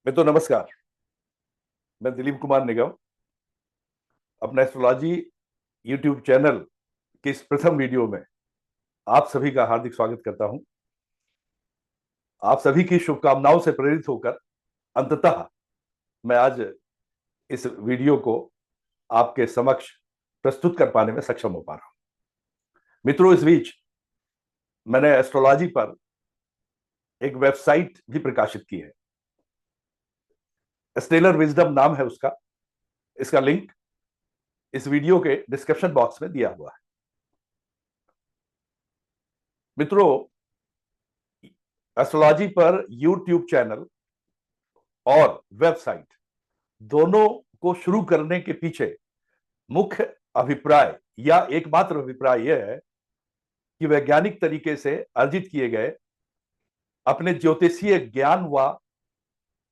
नमस्कार। मैं दिलीप कुमार निगम अपना एस्ट्रोलॉजी यूट्यूब चैनल के इस प्रथम वीडियो में आप सभी का हार्दिक स्वागत करता हूं। आप सभी की शुभकामनाओं से प्रेरित होकर अंततः मैं आज इस वीडियो को आपके समक्ष प्रस्तुत कर पाने में सक्षम हो पा रहा हूं। मित्रों, इस बीच मैंने एस्ट्रोलॉजी पर एक वेबसाइट भी प्रकाशित की है। स्टेलर विजडम नाम है उसका। इसका लिंक इस वीडियो के डिस्क्रिप्शन बॉक्स में दिया हुआ है। मित्रों, एस्ट्रोलॉजी पर यूट्यूब चैनल और वेबसाइट दोनों को शुरू करने के पीछे मुख्य अभिप्राय या एकमात्र अभिप्राय यह है कि वैज्ञानिक तरीके से अर्जित किए गए अपने ज्योतिषीय ज्ञान व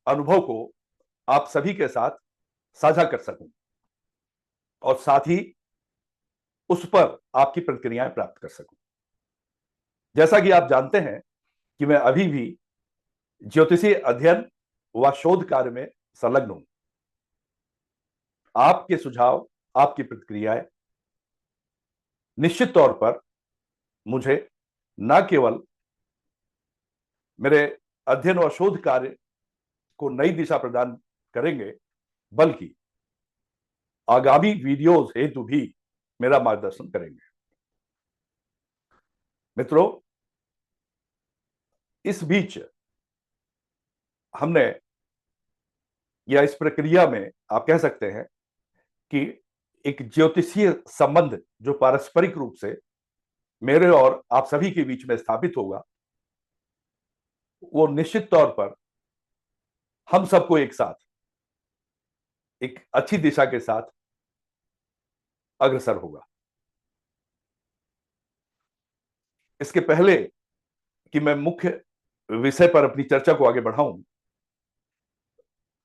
अनुभव को आप सभी के साथ साझा कर सकूं और साथ ही उस पर आपकी प्रतिक्रियाएं प्राप्त कर सकूं। जैसा कि आप जानते हैं कि मैं अभी भी ज्योतिषीय अध्ययन व शोध कार्य में संलग्न हूं। आपके सुझाव, आपकी प्रतिक्रियाएं निश्चित तौर पर मुझे न केवल मेरे अध्ययन और शोध कार्य को नई दिशा प्रदान करेंगे, बल्कि आगामी वीडियोज हेतु भी मेरा मार्गदर्शन करेंगे। मित्रों, इस बीच हमने या इस प्रक्रिया में आप कह सकते हैं कि एक ज्योतिषीय संबंध जो पारस्परिक रूप से मेरे और आप सभी के बीच में स्थापित होगा, वो निश्चित तौर पर हम सबको एक साथ एक अच्छी दिशा के साथ अग्रसर होगा। इसके पहले कि मैं मुख्य विषय पर अपनी चर्चा को आगे बढ़ाऊं,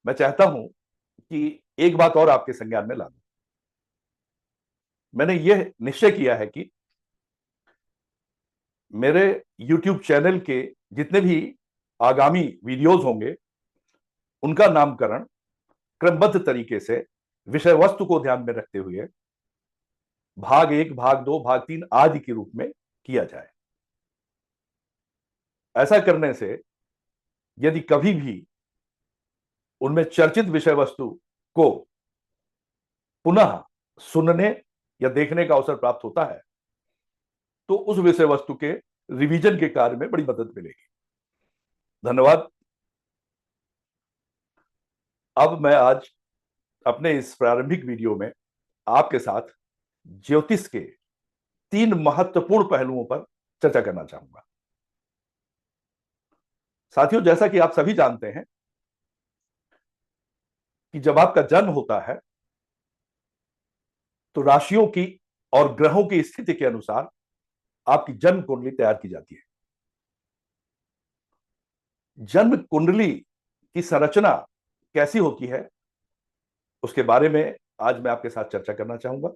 मैं चाहता हूं कि एक बात और आपके संज्ञान में ला दूं। मैंने यह निश्चय किया है कि मेरे YouTube चैनल के जितने भी आगामी वीडियोज होंगे, उनका नामकरण क्रमबद्ध तरीके से विषय वस्तु को ध्यान में रखते हुए भाग 1, भाग 2, भाग 3 आदि के रूप में किया जाए। ऐसा करने से यदि कभी भी उनमें चर्चित विषय वस्तु को पुनः सुनने या देखने का अवसर प्राप्त होता है, तो उस विषय वस्तु के रिवीजन के कार्य में बड़ी मदद मिलेगी। धन्यवाद। अब मैं आज अपने इस प्रारंभिक वीडियो में आपके साथ ज्योतिष के 3 महत्वपूर्ण पहलुओं पर चर्चा करना चाहूंगा। साथियों, जैसा कि आप सभी जानते हैं कि जब आपका जन्म होता है तो राशियों की और ग्रहों की स्थिति के अनुसार आपकी जन्म कुंडली तैयार की जाती है। जन्म कुंडली की संरचना कैसी होती है, उसके बारे में आज मैं आपके साथ चर्चा करना चाहूंगा।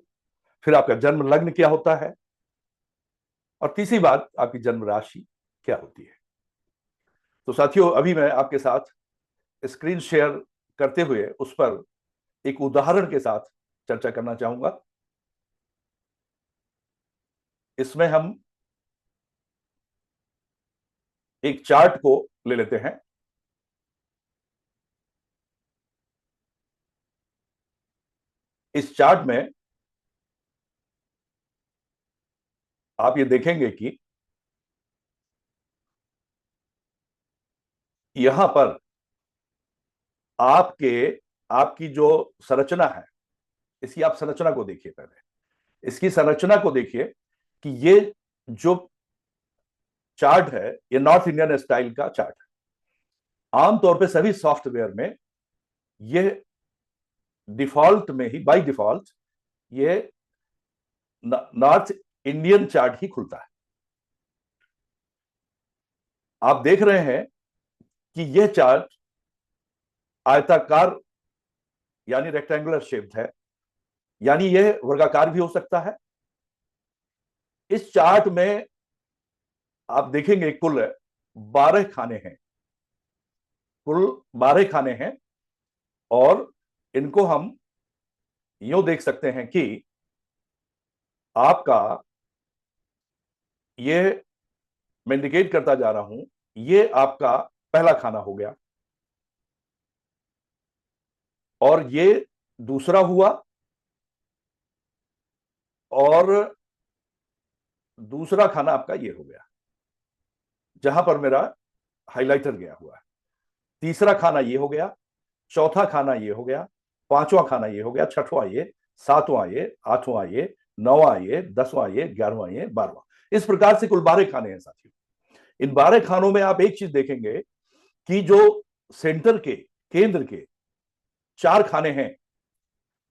फिर आपका जन्म लग्न क्या होता है, और तीसरी बात आपकी जन्म राशि क्या होती है। तो साथियों, अभी मैं आपके साथ स्क्रीन शेयर करते हुए उस पर एक उदाहरण के साथ चर्चा करना चाहूंगा। इसमें हम एक चार्ट को ले लेते हैं। इस चार्ट में आप ये देखेंगे कि यहां पर आपकी जो संरचना है, इसकी आप संरचना को देखिए। पहले इसकी संरचना को देखिए कि ये जो चार्ट है, ये नॉर्थ इंडियन स्टाइल का चार्ट है। आमतौर पे सभी सॉफ्टवेयर में ये डिफॉल्ट में ही, बाय डिफॉल्ट, ये नॉर्थ इंडियन चार्ट ही खुलता है। आप देख रहे हैं कि यह चार्ट आयताकार यानी रेक्टेंगुलर शेप्ड है, यानी यह वर्गाकार भी हो सकता है। इस चार्ट में आप देखेंगे कुल 12 खाने हैं। कुल 12 खाने हैं और इनको हम यूं देख सकते हैं कि आपका ये मैं इंडिकेट करता जा रहा हूं, ये आपका पहला खाना हो गया और ये दूसरा हुआ और दूसरा खाना आपका ये हो गया जहां पर मेरा हाइलाइटर गया हुआ है। तीसरा खाना ये हो गया, चौथा खाना ये हो गया, पांचवा खाना ये हो गया, छठवां ये, सातवां ये, आठवां ये, नौवां ये, 10वां ये, 11वां ये, 12वां। इस प्रकार से कुल 12 खाने हैं साथियों। इन 12 खानों में आप एक चीज देखेंगे कि जो सेंटर के केंद्र के 4 खाने हैं,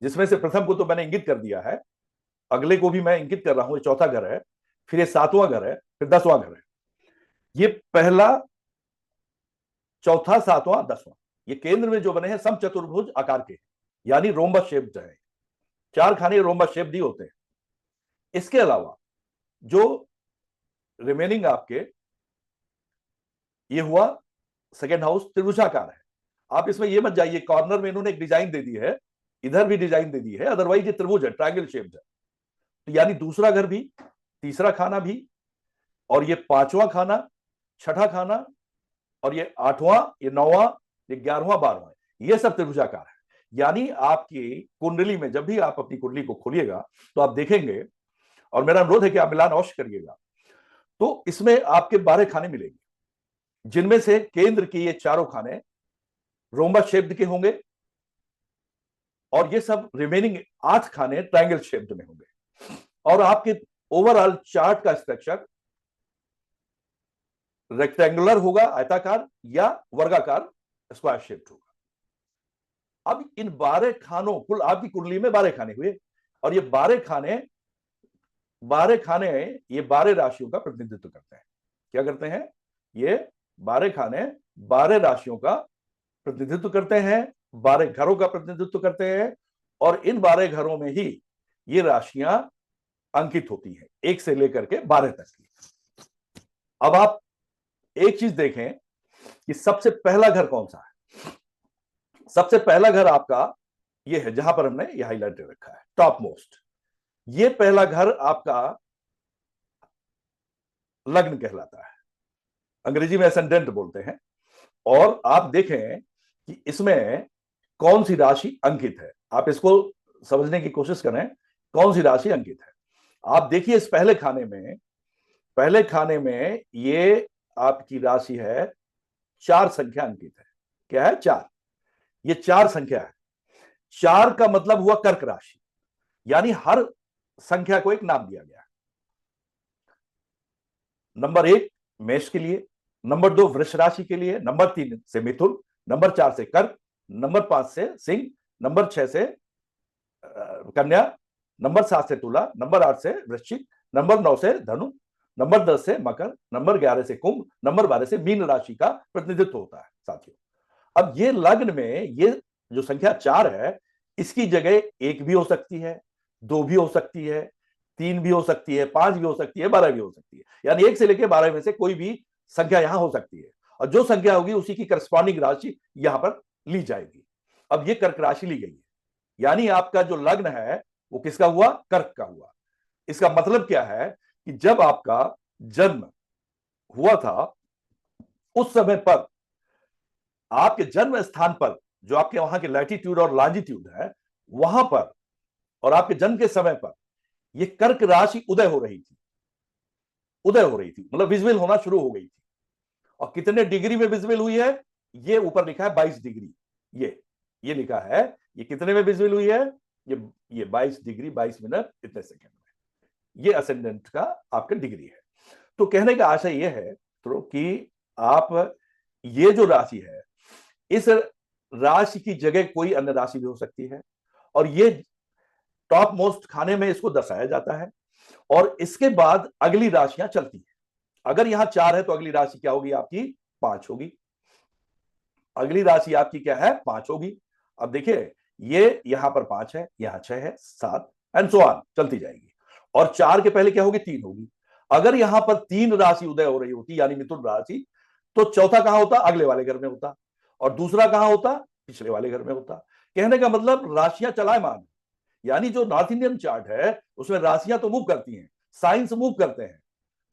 जिसमें से प्रथम को तो मैंने इंगित कर दिया है, अगले को भी मैं इंगित कर रहा हूं, ये चौथा घर है, फिर ये 7वां घर है, फिर 10वां घर है। ये पहला, चौथा, 7वां, 10वां, ये केंद्र में जो बने हैं समचतुर्भुज आकार के, यानी रोम्बस शेप्ड है। 4 खाने रोम्बस शेप्ड ही होते हैं। इसके अलावा जो रिमेनिंग आपके ये हुआ सेकेंड हाउस त्रिभुजाकार है। आप इसमें ये मत जाइए, कॉर्नर में इन्होंने एक डिजाइन दे दी है, इधर भी डिजाइन दे दी है, अदरवाइज ये त्रिभुज है, ट्रायंगल शेप्ड है। तो यानी दूसरा घर भी, तीसरा खाना भी, और ये 5वां खाना, छठा खाना, और ये 8वां, ये 9वां, ये 11वां, 12वां, ये सब त्रिभुजाकार है। यानी आपकी कुंडली में जब भी आप अपनी कुंडली को खोलिएगा तो आप देखेंगे, और मेरा अनुरोध है कि आप मिलान अवश्य करिएगा, तो इसमें आपके 12 खाने मिलेंगे, जिनमें से केंद्र के ये चारों खाने रोम्बस शेप्ड के होंगे और ये सब रिमेनिंग 8 खाने ट्रायंगल शेप्ड में होंगे। और आपके ओवरऑल चार्ट का स्ट्रक्चर रेक्टेंगुलर होगा, आयताकार, या वर्गाकार स्क्वायर शेप्ड होगा। अब इन 12 खानों, कुल आपकी कुंडली में 12 खाने हुए, और ये 12 खाने ये 12 राशियों का प्रतिनिधित्व करते हैं। क्या करते हैं? ये 12 खाने 12 राशियों का प्रतिनिधित्व करते हैं, 12 घरों का प्रतिनिधित्व करते हैं, और इन 12 घरों में ही ये राशियां अंकित होती हैं, 1 से लेकर के 12 तक की। अब आप एक चीज देखें कि सबसे पहला घर कौन सा है। सबसे पहला घर आपका ये है, जहां पर हमने ये हाईलाइट रखा है, टॉप मोस्ट। ये पहला घर आपका लग्न कहलाता है, अंग्रेजी में एसेंडेंट बोलते हैं। और आप देखें कि इसमें कौन सी राशि अंकित है, आप इसको समझने की कोशिश करें, कौन सी राशि अंकित है। आप देखिए इस पहले खाने में ये आपकी राशि है, 4 संख्या अंकित है। क्या है? 4। ये 4 संख्या है। 4 का मतलब हुआ कर्क राशि, यानी हर संख्या को एक नाम दिया गया है। नंबर 1 मेष के लिए, नंबर 2 वृष राशि के लिए, नंबर 3 से मिथुन, नंबर 4 से कर्क, नंबर 5 से सिंह, नंबर 6 से कन्या, नंबर 7 से तुला, नंबर 8 से वृश्चिक, नंबर 9 से धनु, नंबर 10 से मकर, नंबर 11 से कुंभ, नंबर 12 से मीन राशि का प्रतिनिधित्व होता है साथियों। अब ये लग्न में ये जो संख्या 4 है, इसकी जगह 1 भी हो सकती है, 2 भी हो सकती है, 3 भी हो सकती है, 5 भी हो सकती है, 12 भी हो सकती है। यानी 1 से लेकर 12 में से कोई भी संख्या यहां हो सकती है, और जो संख्या होगी उसी की करस्पॉन्डिंग राशि यहां पर ली जाएगी। अब ये कर्क राशि ली गई है, यानी आपका जो लग्न है वो किसका हुआ? कर्क का हुआ। इसका मतलब क्या है कि जब आपका जन्म हुआ था उस समय पर आपके जन्म स्थान पर, जो आपके वहां के लैटिट्यूड और लॉन्जिट्यूड है, वहां पर और आपके जन्म के समय पर यह कर्क राशि उदय हो रही थी, मतलब विजिबल होना शुरू हो गई थी। और कितने डिग्री में विजिबल हुई है? ये ऊपर लिखा है 22 डिग्री। ये लिखा है, ये कितने में विजिबल हुई है? ये 22 डिग्री 22 मिनट इतने सेकंड में। ये असेंडेंट का आपका डिग्री है। तो कहने का आशय यह है तो कि आप ये जो राशि है, इस राशि की जगह कोई अन्य राशि भी हो सकती है, और ये टॉप मोस्ट खाने में इसको दर्शाया जाता है। और इसके बाद अगली राशियां चलती हैं। अगर यहां 4 है तो अगली राशि क्या होगी? आपकी 5 होगी। अगली राशि आपकी क्या है? 5 होगी। अब देखिए, ये यहां पर 5 है, यहां 6 है, 7 एंड सो ऑन चलती जाएगी। और 4 के पहले क्या होगी? 3 होगी। अगर यहां पर 3 राशि उदय हो रही होती, यानी मिथुन राशि, तो चौथा कहां होता? अगले वाले घर में होता। और दूसरा कहां होता? पिछले वाले घर में होता। कहने का मतलब राशियां चलायमान है, यानी जो नॉर्थ इंडियन चार्ट है उसमें राशियां तो मूव करती हैं, साइंस मूव करते हैं,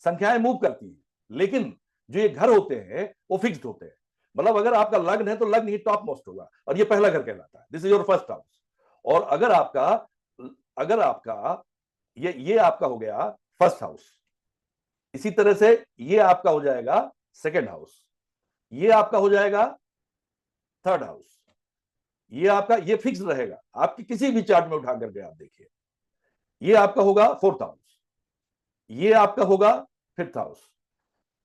संख्याएं मूव करती हैं, लेकिन जो ये घर होते हैं वो फिक्स्ड होते हैं। मतलब अगर आपका लग्न है तो लग्न ही टॉप मोस्ट होगा, और ये पहला घर कहलाता है, this is your first house. और अगर आपका ये आपका हो गया फर्स्ट हाउस, इसी तरह से ये आपका हो जाएगा सेकेंड हाउस, ये आपका हो जाएगा थर्ड हाउस, ये आपका ये फिक्स रहेगा, आपकी किसी भी चार्ट में उठा करके आप देखिए, ये आपका होगा फोर्थ हाउस, ये आपका होगा फिफ्थ हाउस।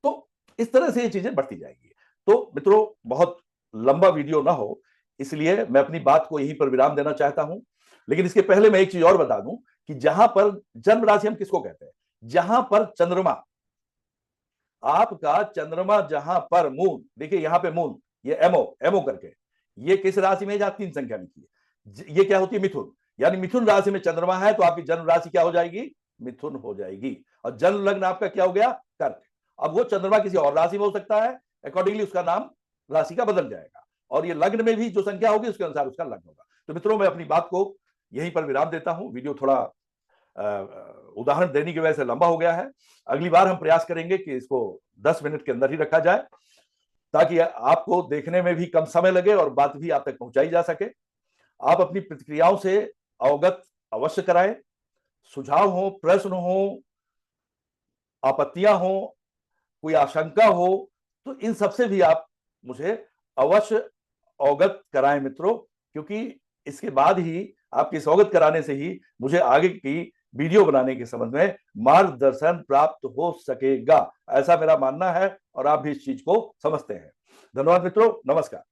तो इस तरह से ये चीजें बढ़ती जाएंगी। तो मित्रों, बहुत लंबा वीडियो ना हो इसलिए मैं अपनी बात को यहीं पर विराम देना चाहता हूं। लेकिन इसके पहले मैं एक चीज और बता दूं कि जहां पर जन्म राशि हम किसको कहते हैं, जहां पर चंद्रमा, आपका चंद्रमा जहां पर मून, देखिए यहां पे मून, ये एमओ एमओ करके, ये किस राशि में, जहां 3 संख्या लिखी है, ये क्या होती है, मिथुन। यानी मिथुन राशि में चंद्रमा है तो आपकी जन्म राशि क्या हो जाएगी, मिथुन हो जाएगी। और जन्म लग्न आपका क्या हो गया, कर्क। अब वो चंद्रमा किसी और राशि में हो सकता है, अकॉर्डिंगली उसका नाम राशि का बदल जाएगा, और ये लग्न में भी जो संख्या होगी उसके अनुसार उसका लग्न होगा। तो मित्रों, मैं अपनी बात को यहीं पर विराम देता हूं। वीडियो थोड़ा उदाहरण देने की वजह से लंबा हो गया है। अगली बार हम प्रयास करेंगे कि इसको 10 मिनट के अंदर ही रखा जाए, ताकि आपको देखने में भी कम समय लगे और बात भी आप तक पहुंचाई जा सके। आप अपनी प्रतिक्रियाओं से अवगत अवश्य कराएं। सुझाव हो, प्रश्न हो, आपत्तियां हो, कोई आशंका हो, तो इन सबसे भी आप मुझे अवश्य अवगत कराएं मित्रों, क्योंकि इसके बाद ही, आपके इस अवगत कराने से ही मुझे आगे की वीडियो बनाने के संबंध में मार्गदर्शन प्राप्त हो सकेगा, ऐसा मेरा मानना है, और आप भी इस चीज को समझते हैं। धन्यवाद मित्रों, नमस्कार।